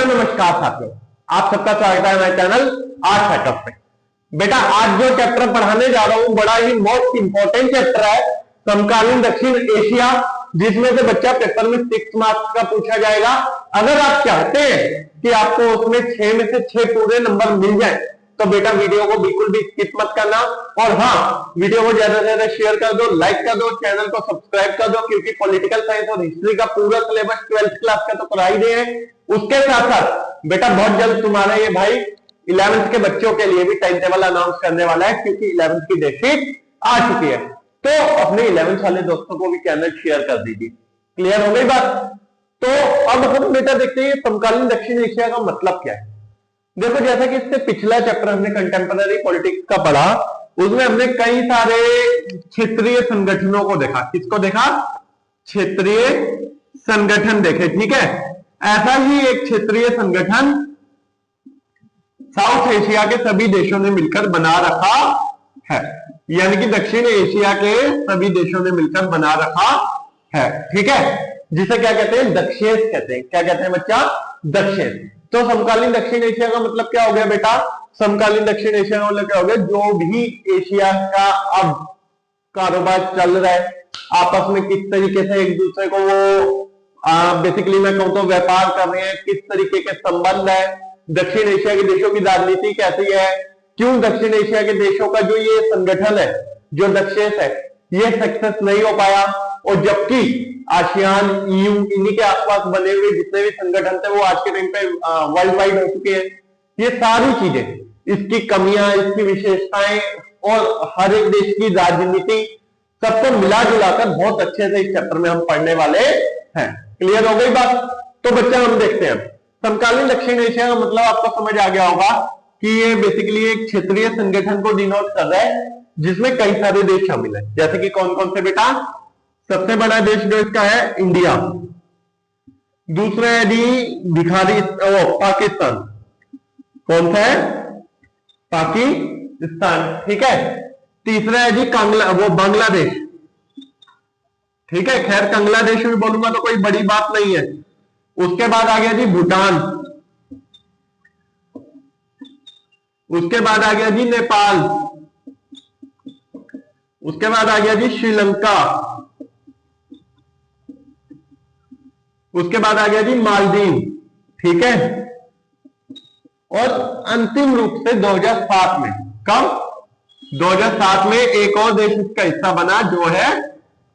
नमस्कार साथियों, आप सबका स्वागत है मेरे चैनल आर्ट सेटअप पे। बेटा आज जो चैप्टर पढ़ाने जा रहा हूं बड़ा ही मोस्ट इंपॉर्टेंट चैप्टर है, समकालीन दक्षिण एशिया, जिसमें से बच्चा पेपर में 6 मार्क्स का पूछा जाएगा। अगर आप चाहते हैं कि आपको उसमें 6 में से 6 पूरे नंबर मिल जाए तो बेटा वीडियो को बिल्कुल भी स्किप मत करना, और हाँ वीडियो को ज्यादा से ज्यादा शेयर कर दो, लाइक कर दो, चैनल को सब्सक्राइब कर दो, क्योंकि पॉलिटिकल साइंस और हिस्ट्री का पूरा सिलेबस 12th क्लास का तो करा ही रहे हैं। उसके साथ साथ बेटा बहुत जल्द तुम्हारा ये भाई 11th के बच्चों के लिए भी टाइम टेबल अनाउंस करने वाला है, क्योंकि 11th की डेटशीट आ चुकी है। तो अपने 11th वाले दोस्तों को भी चैनल शेयर कर दीजिए। क्लियर हो गई बात? तो अब हम बेटा देखते हैं समकालीन दक्षिण एशिया का मतलब क्या है। देखो जैसा कि इससे पिछला चैप्टर हमने कंटेम्पररी पॉलिटिक्स का पढ़ा, उसमें हमने कई सारे क्षेत्रीय संगठनों को देखा। किसको देखा? क्षेत्रीय संगठन देखे, ठीक है। ऐसा ही एक क्षेत्रीय संगठन साउथ एशिया के सभी देशों ने मिलकर बना रखा है, यानी कि दक्षिण एशिया के सभी देशों ने मिलकर बना रखा है, ठीक है, जिसे क्या कहते हैं? दक्षेश कहते हैं। क्या कहते हैं बच्चा? दक्षेश। तो समकालीन दक्षिण एशिया का मतलब क्या हो गया बेटा? समकालीन दक्षिण एशिया का मतलब क्या हो गया? जो भी एशिया का अब कारोबार चल रहा है, आपस में किस तरीके से एक दूसरे को वो बेसिकली मैं कहूं तो व्यापार कर रहे हैं, किस तरीके के संबंध है, दक्षिण एशिया के देशों की राजनीति कैसी है, क्यों दक्षिण एशिया के देशों का जो ये संगठन है, जो दक्षेश है, ये सक्सेस नहीं हो पाया, और जबकि आसियान, ईयू, इन्हीं के आसपास बने हुए जितने भी संगठन थे वो आज के टाइम पे वर्ल्ड वाइड हो चुके हैं। ये सारी चीजें, इसकी कमियां, इसकी विशेषताएं और हर एक देश की राजनीति, सबको मिला जुलाकर बहुत अच्छे से इस चैप्टर में हम पढ़ने वाले हैं। क्लियर हो गई बात? तो बच्चा हम देखते हैं समकालीन दक्षिण एशिया का मतलब आपको समझ आ गया होगा कि ये बेसिकली एक क्षेत्रीय संगठन को डिनोट कर रहा है, जिसमें कई सारे देश शामिल है। जैसे कि कौन कौन से बेटा? सबसे बड़ा देश जो इसका है इंडिया, दूसरा है जी पाकिस्तान। कौन सा है? पाकिस्तान, ठीक है। तीसरा है जी बांग्लादेश, ठीक है। खैर बांग्लादेश भी बोलूंगा तो कोई बड़ी बात नहीं है। उसके बाद आ गया जी भूटान, उसके बाद आ गया जी नेपाल, उसके बाद आ गया जी श्रीलंका, उसके बाद आ गया जी मालदीव, ठीक है। और अंतिम रूप से 2007 में, कब? 2007 में एक और देश इसका हिस्सा बना जो है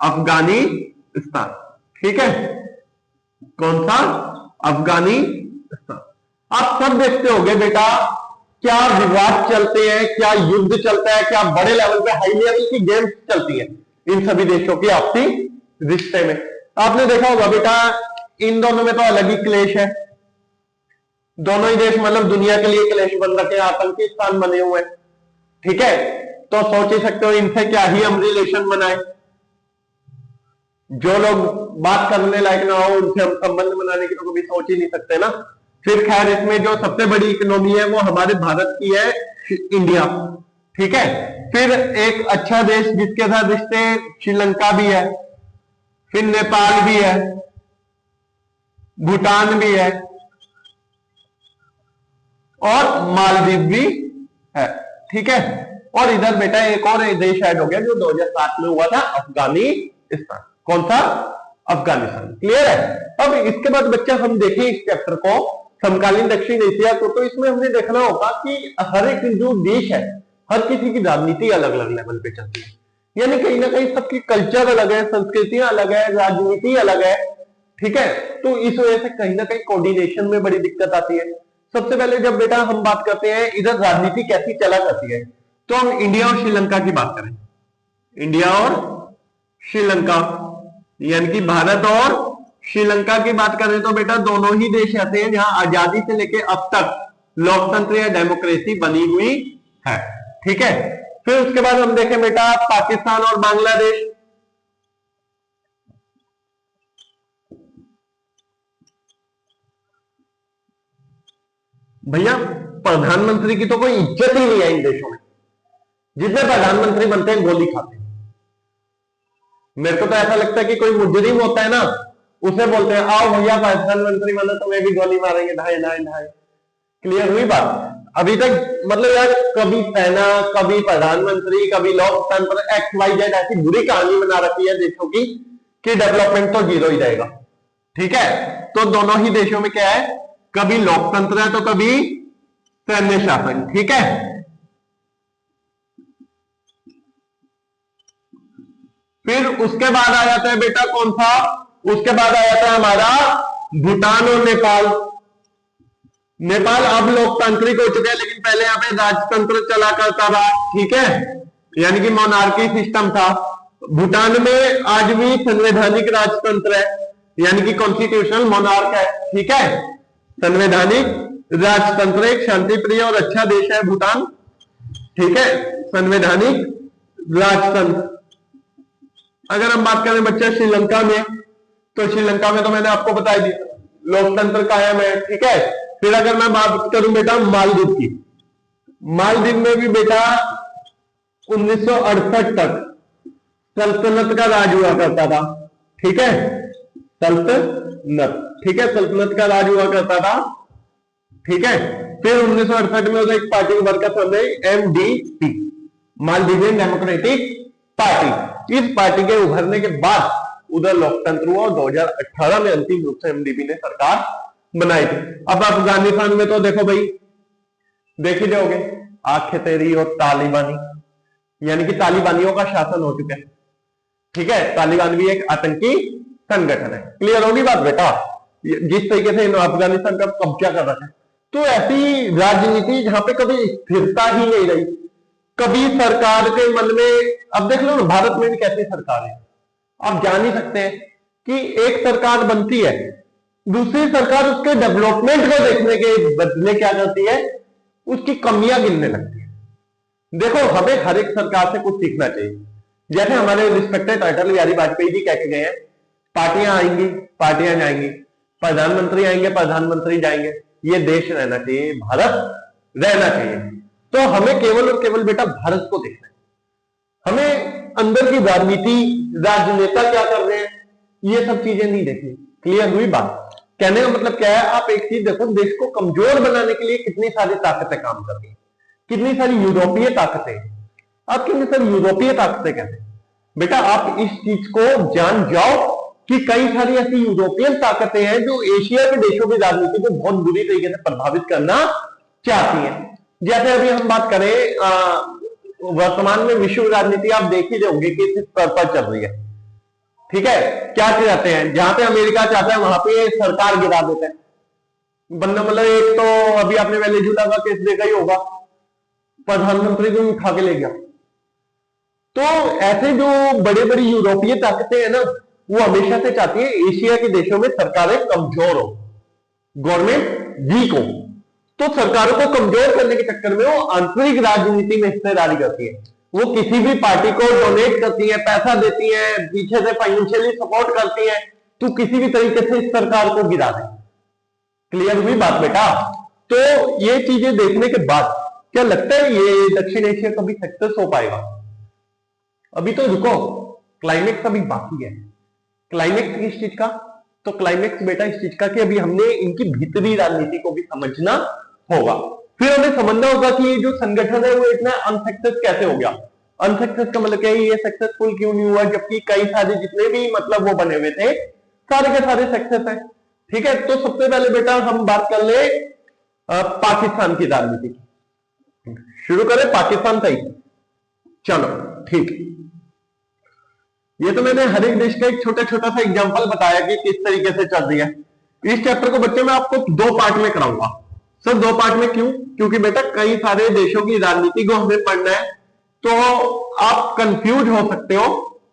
अफगानिस्तान, ठीक है। कौन सा? अफगानिस्तान। आप सब देखते होंगे बेटा क्या विवाद चलते हैं, क्या युद्ध चलता है, क्या बड़े लेवल पे हाई लेवल की गेम्स चलती है इन सभी देशों की आपसी रिश्ते में। आपने देखा होगा बेटा इन दोनों में तो अलग ही क्लेश है। दोनों ही देश मतलब दुनिया के लिए क्लेश बन रखे हैं, आतंकी स्थान बने हुए हैं, ठीक है। तो सोच ही सकते हो इनसे क्या ही हम रिलेशन बनाए। जो लोग बात करने लायक ना हो उनसे हम संबंध बनाने की तो कभी सोच ही नहीं सकते ना। फिर खैर इसमें जो सबसे बड़ी इकोनॉमी है वो हमारे भारत की है, इंडिया, ठीक है। फिर एक अच्छा देश जिसके साथ रिश्ते श्रीलंका भी है, फिर नेपाल भी है, भूटान भी है और मालदीव भी है, ठीक है। और इधर बेटा एक और देश ऐड हो गया जो 2007 में हुआ था, अफगानिस्तान। कौन सा? अफगानिस्तान। क्लियर है? अब इसके बाद बच्चा हम देखें इस चैप्टर को, समकालीन दक्षिण एशिया को, तो इसमें हमने देखना होगा कि हर एक जो देश है, हर किसी की राजनीति अलग अलग लेवल पे चलती है, यानी कहीं ना कहीं सबकी कल्चर अलग है, संस्कृतियां अलग है, राजनीति अलग है, ठीक है। तो इस वजह से कहीं ना कहीं कोऑर्डिनेशन में बड़ी दिक्कत आती है। सबसे पहले जब बेटा हम बात करते हैं इधर राजनीति कैसी चला करती है, तो हम इंडिया और श्रीलंका की बात करें। इंडिया और श्रीलंका यानी कि भारत और श्रीलंका की बात करें तो बेटा दोनों ही देश ऐसे हैं जहां आजादी से लेकर अब तक लोकतंत्र या डेमोक्रेसी बनी हुई है, ठीक है। फिर उसके बाद हम देखें बेटा पाकिस्तान और बांग्लादेश। भैया प्रधानमंत्री की तो कोई इज्जत ही नहीं है इन देशों में। जितने प्रधानमंत्री बनते हैं गोली खाते हैं। मेरे को तो ऐसा लगता है कि कोई मुजरिम होता है ना, उसे बोलते हैं आओ भैया प्रधानमंत्री बनो, तुम्हें भी गोली मारेंगे, ढाई ढाई ढाई। क्लियर हुई बात? अभी तक मतलब यार कभी सेना, कभी प्रधानमंत्री, कभी लोकतंत्र, एक्स वाई जेड ऐसी बुरी कहानी बना रखी है देशों की कि डेवलपमेंट तो जीरो ही जाएगा। ठीक है, तो दोनों ही देशों में क्या है, कभी लोकतंत्र है तो कभी सैन्य शासन। ठीक है, फिर उसके बाद आ जाता है बेटा कौन सा, उसके बाद आ जाता है हमारा भूटान और नेपाल। नेपाल अब लोकतांत्रिक हो चुका है, लेकिन पहले यहाँ पे राजतंत्र चला करता था। ठीक है, यानी कि मोनार्की सिस्टम था। भूटान में आज भी संवैधानिक राजतंत्र है, यानी कि कॉन्स्टिट्यूशनल मोनार्क है। ठीक है, संवैधानिक राजतंत्र, एक शांति प्रिय और अच्छा देश है भूटान। ठीक है, संवैधानिक राजतंत्र। अगर हम बात करें बच्चा श्रीलंका में, तो श्रीलंका में तो मैंने आपको बता दिया लोकतंत्र कायम है। ठीक है, फिर अगर मैं बात करूं बेटा मालदीव की, मालदीव में भी बेटा 1968 तक सल्तनत का राज हुआ करता था। ठीक है, सल्तनत, ठीक है, सल्तनत का राज हुआ करता था। ठीक है, फिर 1968 में उधर एक पार्टी उभर कर सामने, MDP, मालदीवियन डेमोक्रेटिक पार्टी। इस पार्टी के उभरने के बाद उधर लोकतंत्र हुआ और 2018 में अंतिम रूप से MDP ने सरकार बनाई थी। अब अफगानिस्तान में तो देखो भाई, देख ही जाओगे, आंखें तेरी और तालिबानी, यानी कि तालिबानियों का शासन हो चुका है। ठीक है, तालिबान भी एक आतंकी संगठन है। क्लियर होगी बात बेटा? जिस तरीके से अफगानिस्तान का कब्जा कर रखा है, तो ऐसी राजनीति जहां पे कभी स्थिरता ही नहीं रही, कभी सरकार के मन में, अब देख लो ना भारत में भी कैसी सरकार है, आप जान ही सकते हैं कि एक सरकार बनती है, दूसरी सरकार उसके डेवलपमेंट को देखने के बदले क्या करती है, उसकी कमियां गिनने लगती है। देखो हमें हर एक सरकार से कुछ सीखना चाहिए। जैसे हमारे रिस्पेक्टेड अटल बिहारी वाजपेयी जी कह के गए हैं, पार्टियां आएंगी पार्टियां जाएंगी, प्रधानमंत्री आएंगे प्रधानमंत्री जाएंगे, ये देश रहना चाहिए, भारत रहना चाहिए। तो हमें केवल और केवल बेटा भारत को देखना है, हमें अंदर की राजनीति, राजनेता क्या कर रहे हैं, ये सब चीजें नहीं देखनी। क्लियर हुई बात? कहने का मतलब क्या है, आप एक चीज देखो, देश को कमजोर बनाने के लिए कितनी सारी ताकतें काम कर रही है, कितनी सारी यूरोपीय ताकतें। आप कितनी सारी यूरोपीय ताकतें कहते हैं बेटा, आप इस चीज को जान जाओ कि कई सारी ऐसी यूरोपियन ताकतें हैं जो एशिया के देशों की राजनीति को बहुत बुरी तरीके से प्रभावित करना चाहती हैं। जैसे अभी हम बात करें वर्तमान में विश्व राजनीति, आप देख ही जाओगे कि किस स्तर पर चल रही है। ठीक है, क्या चाहते हैं, जहां पे अमेरिका चाहता है वहां पे सरकार गिरा देते हैं। बंदा मतलब एक तो अभी आपने वेनेजुएला का केस देखा ही होगा, प्रधानमंत्री को उठा के ले गया। तो ऐसे जो बड़े बड़ी यूरोपीय ताकतें हैं ना, वो हमेशा से चाहती है एशिया के देशों में सरकारें कमजोर हो, गवर्नमेंट वीक हो। तो सरकारों को कमजोर करने के चक्कर में वो आंतरिक राजनीति में हिस्सेदारी करती है। वो किसी भी पार्टी को डोनेट करती है, पैसा देती है, पीछे से फाइनेंशियली सपोर्ट करती है, तो किसी भी तरीके से इस सरकार को गिरा दे। क्लियर हुई बात बेटा? तो ये चीजें देखने के बाद क्या लगता है ये दक्षिण एशिया कभी सक्सेस हो पाएगा? अभी तो रुको, क्लाइमेक्स अभी बाकी है। क्लाइमेक्स किस चीज का? तो क्लाइमेक्स बेटा इस चीज का कि अभी हमने इनकी भीतरी राजनीति को भी समझना होगा। फिर हमें समझना होगा कि ये जो संगठन है वो इतना अनसक्सेस कैसे हो गया। अनसक्सेस का मतलब क्या है, ये सक्सेसफुल क्यों नहीं हुआ, जबकि कई सारे जितने भी मतलब वो बने हुए थे सारे के सारे सक्सेस है। ठीक है, तो सबसे पहले बेटा हम बात कर ले पाकिस्तान की राजनीति की। शुरू करें पाकिस्तान से ही, चलो ठीक। ये तो मैंने हर एक देश का एक छोटा छोटा सा एग्जांपल बताया कि किस तरीके से चल रही है। इस चैप्टर को बच्चे मैं आपको 2 पार्ट में कराऊंगा। सर 2 पार्ट में क्यों? क्योंकि बेटा कई सारे देशों की राजनीति को हमें पढ़ना है, तो आप कंफ्यूज हो सकते हो।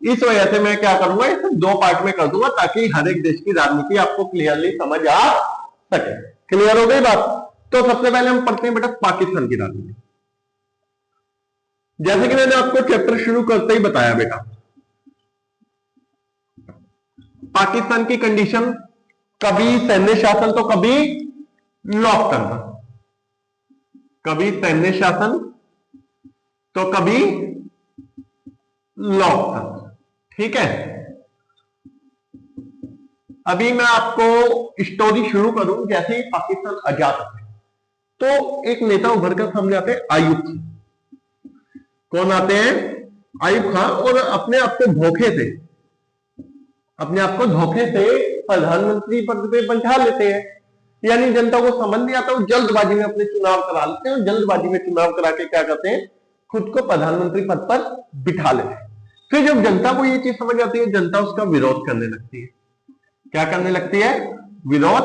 इस वजह से मैं क्या करूंगा, इसे 2 पार्ट में कर दूंगा ताकि हर एक देश की राजनीति आपको क्लियरली समझ आ सके। क्लियर हो गई बात? तो सबसे पहले हम पढ़ते हैं बेटा पाकिस्तान की राजनीति। जैसे कि मैंने आपको चैप्टर शुरू करते ही बताया बेटा, पाकिस्तान की कंडीशन कभी सैन्य शासन तो कभी लोकतंत्र, कभी सैन्य शासन तो कभी लोकतंत्र। ठीक है, अभी मैं आपको स्टोरी शुरू करूं, जैसे ही पाकिस्तान आजाद है तो एक नेता उभर कर सामने आते हैं, आयुब। कौन आते हैं? आयुब खान। और अपने आप को धोखे से प्रधानमंत्री पद पे बैठा लेते हैं। यानी जनता को समझ नहीं आता, वो जल्दबाजी में अपने चुनाव करा लेते हैं और जल्दबाजी में चुनाव करा के क्या करते हैं, खुद को प्रधानमंत्री पद पर बिठा लेते हैं। फिर जब जनता को ये चीज समझ आती है, जनता उसका विरोध करने लगती है। क्या करने लगती है? विरोध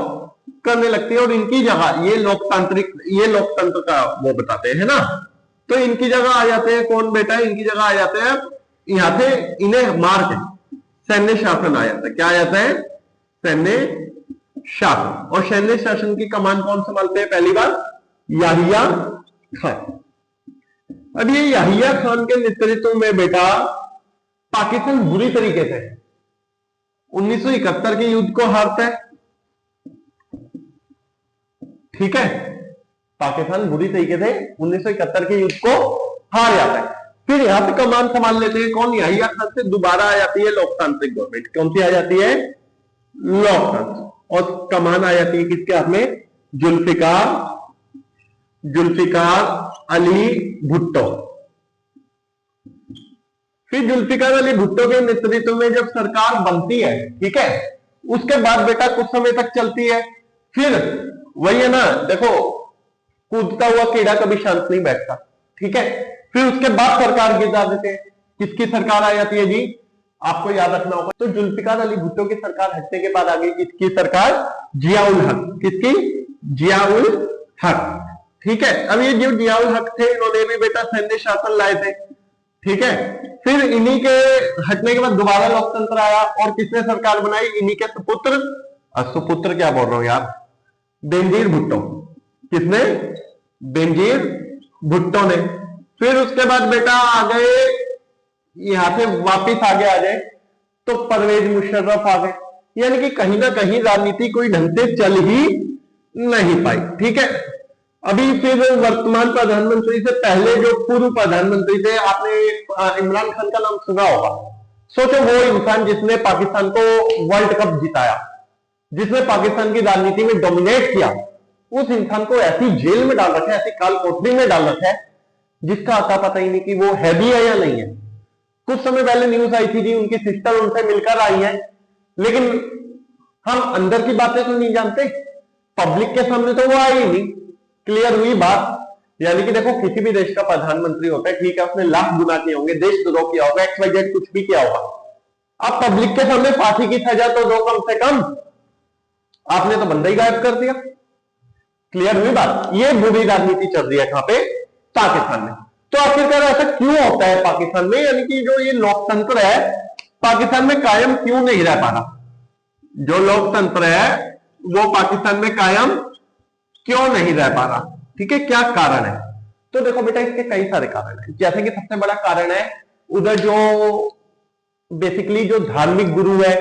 करने लगती है। और इनकी जगह ये लोकतंत्र का वो बताते हैं ना, तो इनकी जगह आ जाते हैं कौन बेटा? इनकी जगह आ जाते हैं, यहां से इन्हें मार के सैन्य शासन आ जाता है। क्या आ जाता है? सैन्य शासन। और सैन्य शासन की कमान कौन संभालते हैं पहली बार? याहिया खान। अब ये याहिया खान के नेतृत्व में बेटा पाकिस्तान बुरी तरीके से 1971 के युद्ध को हारता है। ठीक है, पाकिस्तान बुरी तरीके से 1971 के युद्ध को हार जाता है। फिर यहां पे कमान संभाल लेते हैं कौन? याहिया खान से दोबारा आ जाती है लोकतांत्रिक गवर्नमेंट। कौन सी आ जाती है? लोकतंत्र। और कमान आ जाती है किसके हाथ में? जुल्फिकार अली भुट्टो। फिर जुल्फिकार अली भुट्टो के नेतृत्व में जब सरकार बनती है, ठीक है, उसके बाद बेटा कुछ समय तक चलती है। फिर वही है ना, देखो कूदता हुआ कीड़ा कभी शांत नहीं बैठता। ठीक है, फिर उसके बाद सरकार गिरा देते हैं। किसकी सरकार आ जाती है जी? आपको याद रखना होगा। तो जुल्फिकार अली भुट्टो की सरकार हटने के बाद आ गई किसकी सरकार? जियाउल हक। किसकी? जियाउल हक। ठीक है, अब ये जो जियाउल हक थे, इन्होंने भी बेटा सैन्य शासन लाए थे। ठीक है, फिर इन्हीं के हटने के बाद दोबारा लोकतंत्र आया और किसने सरकार बनाई? इन्हीं के सुपुत्र क्या बोल रहा हूं यार, बेनजीर भुट्टो। किसने? बेनजीर भुट्टो ने। फिर उसके बाद बेटा आ गए, यहां से वापिस आगे आ जाए तो परवेज मुशर्रफ आ गए। यानी कि कहीं ना कहीं राजनीति कोई ढंग से चल ही नहीं पाई। ठीक है, अभी फिर वर्तमान प्रधानमंत्री से पहले जो पूर्व प्रधानमंत्री थे, आपने इमरान खान का नाम सुना होगा। सोचो वो इंसान जिसने पाकिस्तान को वर्ल्ड कप जिताया, जिसने पाकिस्तान की राजनीति में डोमिनेट किया, उस इंसान को ऐसी जेल में डाल रखा है, ऐसी काल कोठरी में डाल रखा है, जिसका आता पता ही नहीं कि वो है भी है या नहीं है। कुछ समय पहले न्यूज आई थी जी, उनकी सिस्टर उनसे मिलकर आई है, लेकिन हम अंदर की बातें तो नहीं जानते, पब्लिक के सामने तो वो आई ही नहीं। क्लियर हुई बात? यानी कि देखो, किसी भी देश का प्रधानमंत्री होता है, ठीक है, उसने लाख गुनाह किए होंगे, देशद्रोह किया होगा, XYZ कुछ भी किया होगा, अब पब्लिक के सामने फांसी की सजा तो दो कम से कम, आपने तो बंदा ही गायब कर दिया। क्लियर हुई बात? ये बुरी राजनीति चल रही है कहां पे? पाकिस्तान में। तो आखिरकार ऐसा क्यों होता है पाकिस्तान में? यानी कि जो ये लोकतंत्र है पाकिस्तान में कायम क्यों नहीं रह पा रहा? जो लोकतंत्र है वो पाकिस्तान में कायम क्यों नहीं रह पा रहा? ठीक है, क्या कारण है? तो देखो बेटा, इसके कई सारे कारण है। जैसे कि सबसे बड़ा कारण है उधर जो बेसिकली जो धार्मिक गुरु है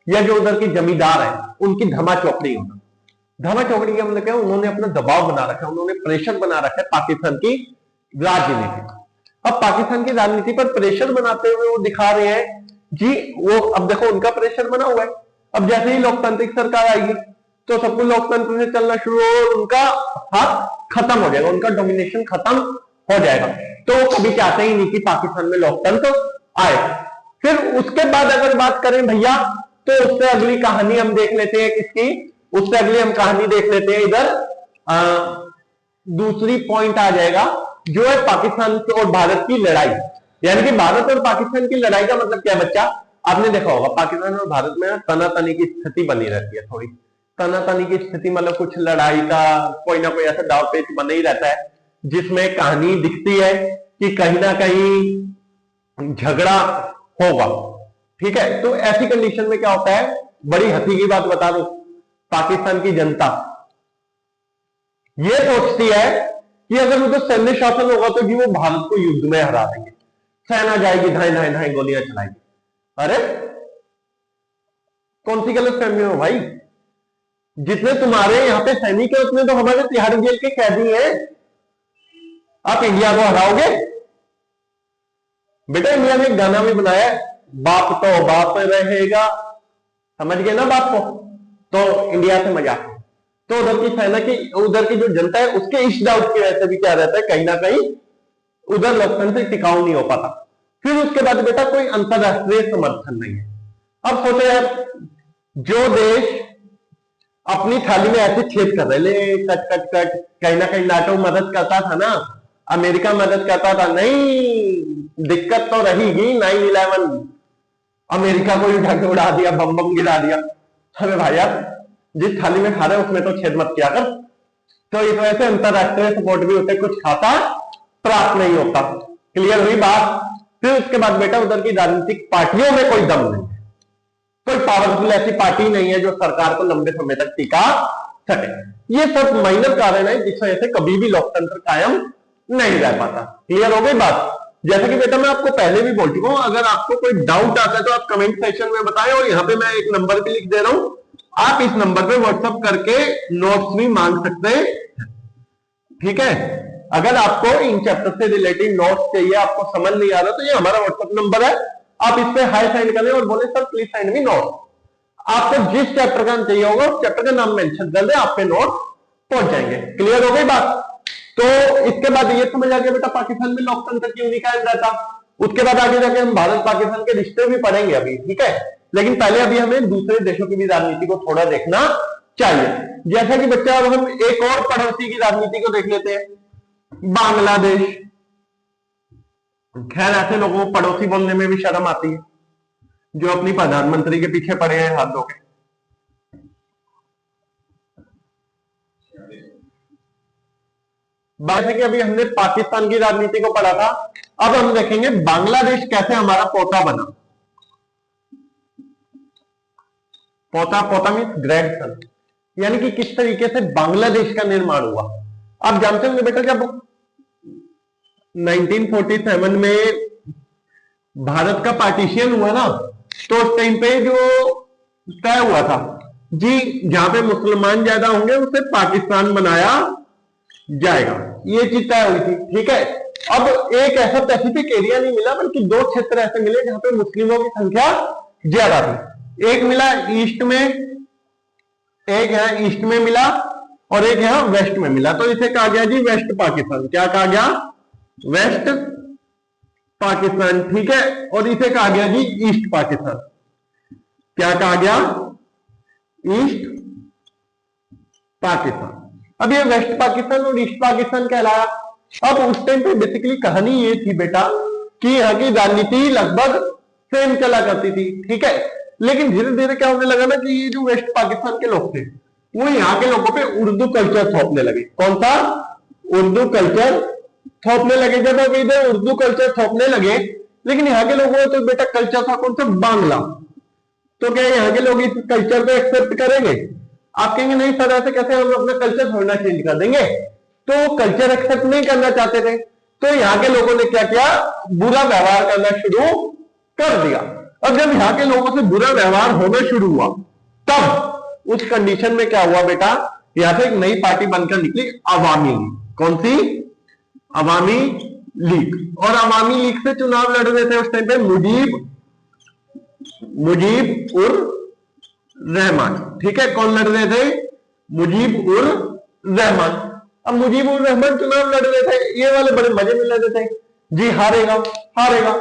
या जो उधर के जमींदार है, उनकी धमा चौकड़ी होना। धमा चौकड़ी का मतलब क्या? उन्होंने अपना दबाव बना रखा है, उन्होंने प्रेशर बना रखा है पाकिस्तान की राजनीति। अब पाकिस्तान की राजनीति पर प्रेशर बनाते हुए वो दिखा रहे हैं जी, वो अब देखो उनका प्रेशर बना हुआ है। अब जैसे ही लोकतांत्रिक सरकार आएगी तो सब कुछ लोकतंत्र से चलना शुरू हो, उनका हाथ खत्म हो जाएगा, उनका डोमिनेशन खत्म हो जाएगा। तो वो कभी चाहते ही नहीं कि पाकिस्तान में लोकतंत्र आए। फिर उसके बाद अगर बात करें भैया, तो उससे अगली कहानी हम देख लेते हैं किसकी? उससे अगली हम कहानी देख लेते हैं इधर दूसरी पॉइंट आ जाएगा, जो है पाकिस्तान और भारत की लड़ाई। यानी कि भारत और पाकिस्तान की लड़ाई का मतलब क्या बच्चा? आपने देखा होगा पाकिस्तान और भारत में तनातनी की स्थिति बनी रहती है। थोड़ी तनातनी की स्थिति मतलब कुछ लड़ाई का कोई ना कोई ऐसा दाव पेच बना ही रहता है, जिसमें कहानी दिखती है कि कहीं ना कहीं झगड़ा होगा। ठीक है, तो ऐसी कंडीशन में क्या होता है? बड़ी हंसी की बात बता दूं, पाकिस्तान की जनता ये सोचती है कि अगर उधर सैन्य शासन होगा तो जी वो भारत को युद्ध में हरा देंगे, सेना जाएगी, धाए धाए धाए गोलियां चलाएगी। अरे कौन सी गलत फहमी हो भाई? जितने तुम्हारे यहाँ पे सैनिक है उतने तो हमारे तिहाड़ी जेल के कैदी हैं। आप इंडिया को हराओगे? बेटा इंडिया ने एक गाना भी बनाया है, बाप तो बाप रहेगा, समझ गए ना बाप को? तो इंडिया से मजाक है। तो उधर की सेना की, उधर की जो जनता है उसके इस डाउट की वजह से भी क्या रहता है, कहीं ना कहीं उधर लोकतंत्र टिकाऊ नहीं हो पाता। फिर उसके बाद बेटा कोई अंतरराष्ट्रीय समर्थन नहीं है। अब सोचो यार, जो देश अपनी थाली में ऐसे छेद कर रहे, ले कट कट कट, कहीं ना कहीं नाटो मदद करता था ना, अमेरिका मदद करता था, नहीं दिक्कत तो रहेगी 9/11, अमेरिका को उठा के उड़ा दिया, बम बम गिरा दिया। अरे भाई यार, जिस थाली में खा रहे उसमें तो छेद मत किया कर। तो इस वजह से अंतरराष्ट्रीय सपोर्ट भी होते कुछ खाता प्राप्त नहीं होता। क्लियर हुई बात। फिर उसके बाद बेटा उधर की राजनीतिक पार्टियों में कोई दम नहीं है, कोई पावरफुल ऐसी पार्टी नहीं है जो सरकार को लंबे समय तक टिका सके। ये सब माइनर कारण है जिस वजह से कभी भी लोकतंत्र कायम नहीं रह पाता। क्लियर हो गई बात। जैसा कि बेटा मैं आपको पहले भी बोल चुका हूं, अगर आपको कोई डाउट आता है तो आप कमेंट सेक्शन में बताएं, और यहाँ पे मैं एक नंबर भी लिख दे रहा हूं, आप इस नंबर पे व्हाट्सएप करके नोट्स भी मांग सकते हैं। ठीक है, अगर आपको इन चैप्टर से रिलेटेड नोट्स चाहिए, आपको समझ नहीं आ रहा, तो ये हमारा व्हाट्सएप नंबर है, आप इस पे हाई सेंड करें और बोले sir please send me note. आपको जिस चैप्टर का चाहिए होगा उस चैप्टर का नाम मेंशन कर दे, आपके नोट पहुंच जाएंगे। क्लियर हो गई बात। तो इसके बाद ये समझ आ गया बेटा पाकिस्तान में लोकतंत्र क्यों नहीं कायम रहता। उसके बाद आगे जाके हम भारत पाकिस्तान के रिश्ते भी पढ़ेंगे अभी, ठीक है, लेकिन पहले अभी हमें दूसरे देशों की भी राजनीति को थोड़ा देखना चाहिए। जैसा कि बच्चा अब हम एक और पड़ोसी की राजनीति को देख लेते हैं, बांग्लादेश। खैर ऐसे लोगों को पड़ोसी बोलने में भी शर्म आती है, जो अपनी प्रधानमंत्री के पीछे पड़े हैं हाथ धो के। जैसे कि अभी हमने पाकिस्तान की राजनीति को पढ़ा था, अब हम देखेंगे बांग्लादेश कैसे हमारा पोता बना। पोता, पोता मीन्स ग्रैंडसन, यानी कि किस तरीके से बांग्लादेश का निर्माण हुआ। आप जानते होंगे बेटा जब 1947 में भारत का पार्टीशन हुआ ना, तो उस टाइम पे जो तय हुआ था जी, जहां पे मुसलमान ज्यादा होंगे उसे पाकिस्तान बनाया जाएगा, ये चीज तय हुई थी। ठीक है, अब एक ऐसा स्पेसिफिक एरिया नहीं मिला, बल्कि दो क्षेत्र ऐसे मिले जहां पे मुस्लिमों की संख्या ज्यादा थी। एक मिला ईस्ट में, एक है ईस्ट में मिला, और एक है वेस्ट में मिला। तो इसे कहा गया जी वेस्ट पाकिस्तान। क्या कहा गया? वेस्ट पाकिस्तान। ठीक है, और इसे कहा गया जी ईस्ट पाकिस्तान। क्या कहा गया? ईस्ट पाकिस्तान। अब ये वेस्ट पाकिस्तान और ईस्ट पाकिस्तान कहलाया। अब उस टाइम पे बेसिकली कहानी ये थी बेटा कि यहाँ की राजनीति लगभग सेम चला करती थी। ठीक है, लेकिन धीरे धीरे क्या होने लगा ना कि ये जो वेस्ट पाकिस्तान के लोग थे वो यहाँ के लोगों पे उर्दू कल्चर थोपने लगे। कौन सा? उर्दू कल्चर थोपने लगे। जब अब इधर उर्दू कल्चर थोपने लगे, लेकिन यहाँ के लोगों तो बेटा कल्चर था कौन सा? बांग्ला। तो क्या यहाँ के लोग इस कल्चर को एक्सेप्ट करेंगे? आप कहेंगे नहीं सर, ऐसे कैसे, हम अपना कल्चर थोड़ा चेंज कर देंगे। तो कल्चर एक्सेप्ट नहीं करना चाहते थे, तो यहाँ के लोगों ने क्या किया? बुरा व्यवहार करना शुरू कर दिया। अब जब यहाँ के लोगों से बुरा व्यवहार होना शुरू हुआ, तब उस कंडीशन में क्या हुआ बेटा? यहाँ से एक नई पार्टी बनकर निकली, अवामी लीग। कौन सी? अवामी लीग। और अवामी लीग से चुनाव लड़ रहे थे उस टाइम पे मुजीब उर रहमान। ठीक है, कौन लड़ रहे थे? मुजीब उर रहमान। अब मुजीब उर रहमान चुनाव लड़ रहे थे, ये वाले बड़े मजे में लड़ रहे थे जी, हारेगा हारेगा।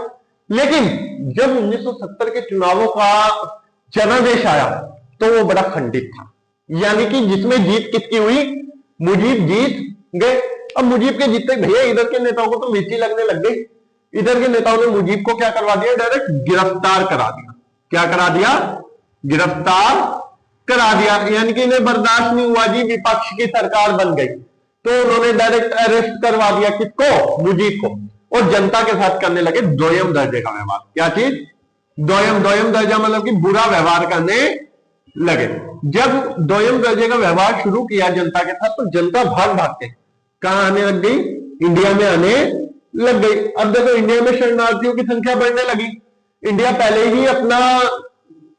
लेकिन जब 1970 के चुनावों का जनादेश आया तो वो बड़ा खंडित था, यानी कि जिसमें जीत किसकी हुई? मुजीब जीत गए। अब मुजीब के जीतते भैया इधर के नेताओं को तो मिर्ची लगने लग गई। इधर के नेताओं ने मुजीब को क्या करवा दिया? डायरेक्ट गिरफ्तार करा दिया। क्या करा दिया? गिरफ्तार करा दिया। यानी कि इन्हें बर्दाश्त नहीं हुआ जी, विपक्ष की सरकार बन गई, तो उन्होंने डायरेक्ट अरेस्ट करवा दिया। किसको? मुजीब को। और जनता के साथ करने लगे दोयम दर्जे का व्यवहार। क्या चीज? दोयम दर्जा मतलब कि बुरा व्यवहार करने लगे। जब दोयम दर्जे का व्यवहार शुरू किया जनता के साथ, तो जनता भाग भाग के कहां आने लग गई? इंडिया में आने लग गई। अब देखो इंडिया में शरणार्थियों की संख्या बढ़ने लगी। इंडिया पहले ही अपना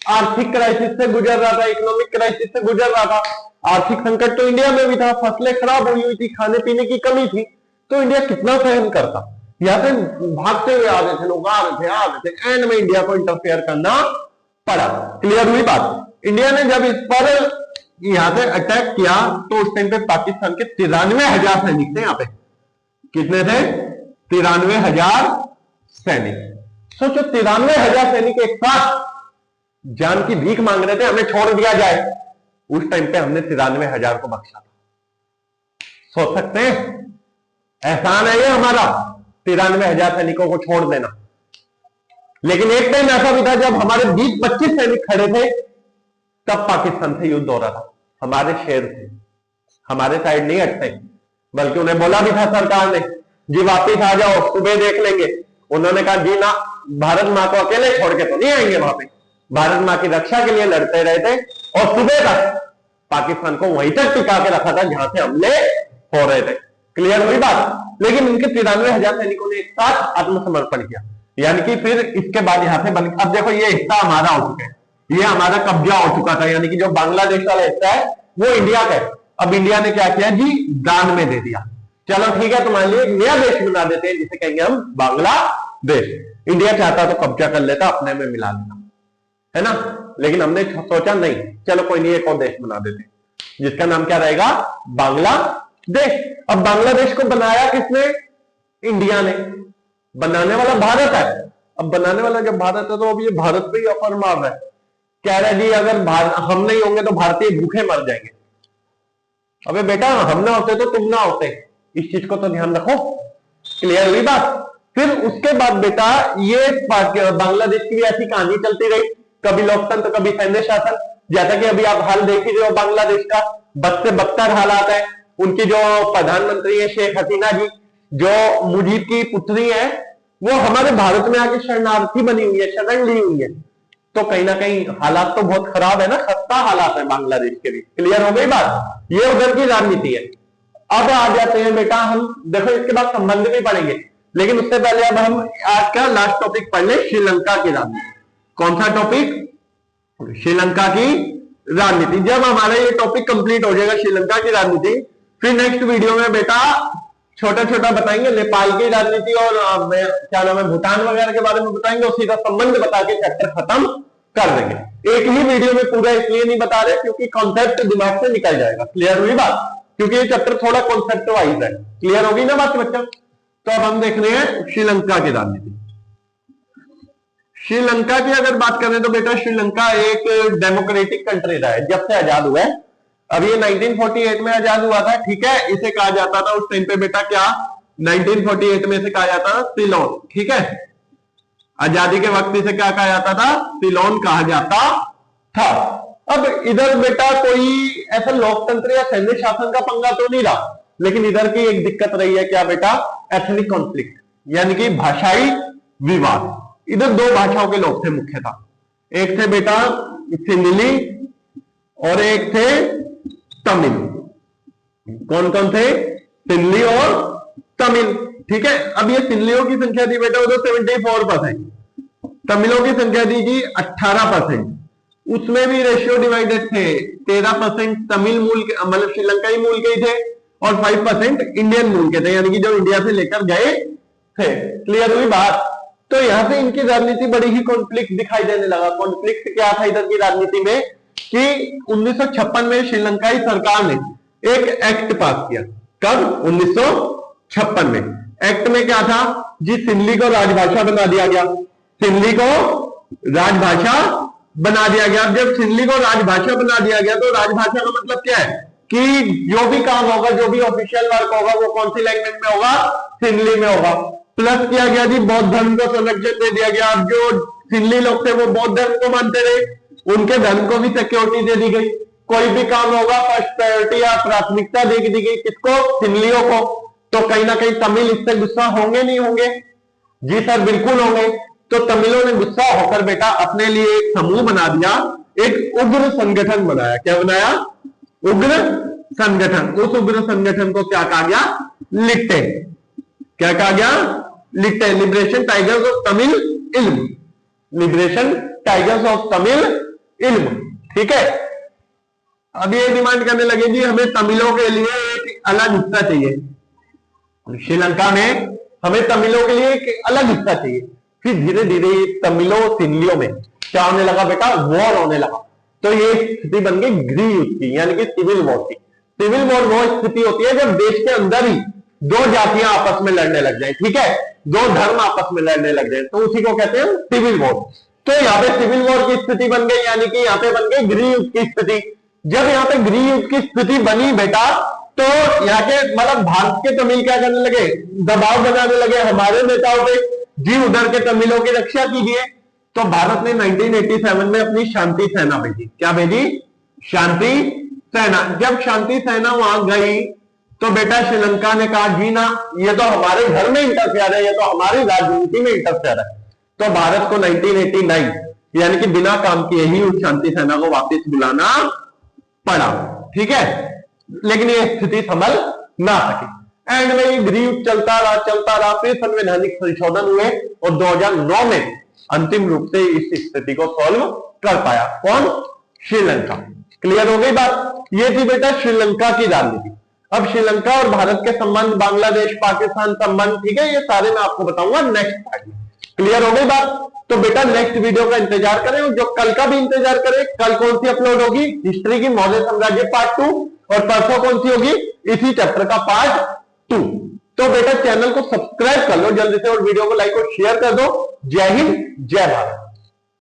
आर्थिक क्राइसिस से गुजर रहा था, इकोनॉमिक क्राइसिस से गुजर रहा था। आर्थिक संकट तो इंडिया में भी था, फसलें खराब हुई थी, खाने पीने की कमी थी, तो इंडिया कितना सहन करता। यहाँ पे भागते हुए आ रहे थे लोग, आ रहे थे, एंड में इंडिया को इंटरफेयर करना पड़ा। क्लियर हुई बात? इंडिया ने जब इस पर यहां से अटैक किया तो उस टाइम पे पाकिस्तान के 93,000 सैनिक थे। यहां पे कितने थे? 93,000 सैनिक। सोचो 93,000 सैनिक एक साथ जान की भीख मांग रहे थे, हमें छोड़ दिया जाए। उस टाइम पे हमने 93,000 को बख्शा था। सोच सकते हैं? एहसान है ये हमारा, 93,000 सैनिकों को छोड़ देना। लेकिन एक टाइम ऐसा भी था जब हमारे 20-25 सैनिक खड़े थे, तब पाकिस्तान से युद्ध हो रहा था। हमारे शेर थे, हमारे साइड नहीं हटते, बल्कि उन्हें बोला भी था सरकार ने, जी वापिस आ जाओ, सुबह देख लेंगे। उन्होंने कहा जी ना, भारत माँ को अकेले छोड़ के तो नहीं आएंगे वहां पे। भारत माँ की रक्षा के लिए लड़ते रहे थे और सुबह तक पाकिस्तान को वहीं तक टिका के रखा था जहां से हमले हो रहे थे। क्लियर हुई बात? लेकिन इनके 93,000 सैनिकों ने एक साथ आत्मसमर्पण किया। यानी कि फिर इसके बाद यहां से अब देखो ये हिस्सा हमारा हो चुका है, ये हमारा कब्जा हो चुका था। यानी कि जो बांग्लादेश वाला हिस्सा है वो इंडिया का है। अब इंडिया ने क्या किया जी? दान में दे दिया। चलो ठीक है, तुम्हारे लिए एक नया देश बना देते हैं जिसे कहेंगे हम बांग्लादेश। इंडिया चाहता तो कब्जा कर लेता, अपने में मिला लेता, है ना। लेकिन हमने सोचा नहीं, चलो कोई नहीं, एक और देश बना देते जिसका नाम क्या रहेगा? बांग्लादेश। अब बांग्लादेश को बनाया किसने? इंडिया ने। बनाने वाला भारत है। अब बनाने वाला जब भारत है तो अब ये भारत पे ही ऑफर मार रहा है, कह रहा है जी अगर हम नहीं होंगे तो भारतीय भूखे मर जाएंगे। अबे बेटा, हम ना होते तो तुम ना होते, इस चीज को तो ध्यान रखो। क्लियर हुई बात? फिर उसके बाद बेटा ये बांग्लादेश की भी ऐसी कहानी चलती रही, कभी लोकतंत्र कभी सैन्य शासन। जैसा कि अभी आप हाल देख ही रहे हो बांग्लादेश का, बद से बदतर हालात है। उनकी जो प्रधानमंत्री है शेख हसीना जी, जो मुजीब की पुत्री है, वो हमारे भारत में आके शरणार्थी बनी हुई है, शरण ली हुई है। तो कहीं ना कहीं हालात तो बहुत खराब है ना, खस्ता हालात है बांग्लादेश के भी। क्लियर हो गई बात? ये उधर की राजनीति है। अब आ जाते हैं बेटा हम, देखो इसके बाद संबंध भी पढ़ेंगे, लेकिन उससे पहले अब हम आज का लास्ट टॉपिक पढ़ ले, श्रीलंका की राजनीति। कौन सा टॉपिक? श्रीलंका की राजनीति। जब हमारा ये टॉपिक कंप्लीट हो जाएगा श्रीलंका की राजनीति, फिर नेक्स्ट वीडियो में बेटा छोटा छोटा बताएंगे नेपाल की राजनीति और क्या नाम है भूटान वगैरह के बारे में बताएंगे, और सीधा संबंध बता के चैप्टर खत्म कर देंगे। एक ही वीडियो में पूरा इसलिए नहीं बता रहे क्योंकि कॉन्सेप्ट दिमाग से निकल जाएगा। क्लियर हुई बात? क्योंकि ये चैप्टर थोड़ा कॉन्सेप्ट वाइज है। क्लियर होगी ना बात बच्चा? तो अब हम देख रहे हैं श्रीलंका की राजनीति। श्रीलंका की अगर बात करें तो बेटा श्रीलंका एक डेमोक्रेटिक कंट्री रहा है जब से आजाद हुआ है। अब ये 1948 में आजाद हुआ था, ठीक है। इसे कहा जाता था उस टाइम पे बेटा क्या, 1948 में इसे कहा जाता था सिलोन, ठीक है। आजादी के वक्त इसे क्या कहा जाता था? सिलोन कहा जाता था। अब इधर बेटा कोई ऐसा लोकतंत्र या सैन्य शासन का पंगा तो नहीं रहा, लेकिन इधर की एक दिक्कत रही है क्या बेटा? एथनिक कॉन्फ्लिक्ट, यानी कि भाषाई विवाद। इधर दो भाषाओं के लोग थे मुख्यतः, एक थे बेटा सिंधली और एक थे तमिल। कौन कौन थे? सिंधली और तमिल, ठीक है। अब ये सिंधलियों की संख्या थी बेटा उधर 74%, तमिलों की संख्या दी जी 18%। उसमें भी रेशियो डिवाइडेड थे, 13% तमिल मूल के मतलब श्रीलंकाई मूल के ही थे और 5% इंडियन मूल के थे, यानी कि जो इंडिया से लेकर गए थे। क्लियर हुई बात? तो यहां से इनकी राजनीति बड़ी ही कॉन्फ्लिक्ट दिखाई देने लगा। कॉन्फ्लिक्ट क्या था इधर की राजनीति में कि 1956 में श्रीलंकाई सरकार ने एक एक्ट पास किया। कब? 1956 में। एक्ट में क्या था जी? सिंधली को राजभाषा बना दिया गया। सिंधली को राजभाषा बना दिया गया। जब सिंधली को राजभाषा बना दिया गया तो राजभाषा का मतलब क्या है कि जो भी काम होगा, जो भी ऑफिशियल वर्क होगा, वो कौन सी लैंग्वेज में होगा? सिंधली में होगा। प्लस किया गया जी बौद्ध धर्म को संरक्षण दे दिया गया। अब जो सिंधली लोग थे वो बौद्ध धर्म को मानते रहे, उनके धर्म को भी सिक्योरिटी दे दी गई। कोई भी काम होगा फर्स्ट प्रायोरिटी या प्राथमिकता दे दी गई, किसको? सिंधलियों को। तो कहीं ना कहीं तमिल इससे गुस्सा होंगे नहीं होंगे? जी सर बिल्कुल होंगे। तो तमिलों ने गुस्सा होकर बेटा अपने लिए एक समूह बना दिया, एक उग्र संगठन बनाया। क्या बनाया? उग्र संगठन। उस उग्र संगठन को क्या कहा गया? लिट्टे। क्या कहा गया? लिट्टे, लिबरेशन टाइगर्स ऑफ तमिल इल्म। लिबरेशन टाइगर्स ऑफ तमिल इल्म, ठीक है। अब ये डिमांड करने लगे जी हमें तमिलों के लिए एक अलग हिस्सा चाहिए। श्रीलंका में हमें तमिलों के लिए एक अलग हिस्सा चाहिए। फिर धीरे धीरे तमिलों सिंधलियों में क्या होने लगा बेटा? वॉर होने लगा। तो ये स्थिति बन गई गृह युद्ध की, यानी कि सिविल वॉर की। सिविल वॉर वो स्थिति होती है जब देश के अंदर ही दो जातियां आपस में लड़ने लग जाए, ठीक है, दो धर्म आपस में लड़ने लग जाए, तो उसी को कहते हैं सिविल वॉर। तो यहाँ पे सिविल वॉर की स्थिति बन गई, यानी कि यहाँ पे बन गई गृह युद्ध की स्थिति। जब यहाँ पे गृह युद्ध की स्थिति बनी बेटा, तो यहाँ के मतलब भारत के तमिल क्या करने लगे, दबाव बनाने लगे हमारे नेताओं पे, जी उधर के तमिलों की रक्षा कीजिए। तो भारत ने 1987 में अपनी शांति सेना भेजी। क्या भेजी? शांति सेना। जब शांति सेना वहां गई तो बेटा श्रीलंका ने कहा जी ना, ये तो हमारे घर में इंटरफेयर है, ये तो हमारी राजनीति में इंटरफेयर है। तो भारत को 1989 यानी कि बिना काम किए ही उस शांति सेना को वापस बुलाना पड़ा, ठीक है, लेकिन ये स्थिति संभल ना सकी। एंड में गृह युद्ध चलता रहा, फिर संवैधानिक संशोधन हुए और 2009 में अंतिम रूप से इस स्थिति को सॉल्व कर पाया कौन? श्रीलंका। क्लियर हो गई बात? ये थी बेटा श्रीलंका की राजनीति। अब श्रीलंका और भारत के संबंध, बांग्लादेश पाकिस्तान संबंध, ठीक है, ये सारे मैं आपको बताऊंगा नेक्स्ट पार्ट में। क्लियर हो गई बात? तो बेटा नेक्स्ट वीडियो का इंतजार करें, और जो कल का भी इंतजार करें। कल कौन सी अपलोड होगी? हिस्ट्री की मौर्य साम्राज्य पार्ट 2, और परसों कौन सी होगी? इसी चैप्टर का पार्ट 2। तो बेटा चैनल को सब्सक्राइब कर लो जल्दी से, और वीडियो को लाइक और शेयर कर दो। जय हिंद, जय भारत।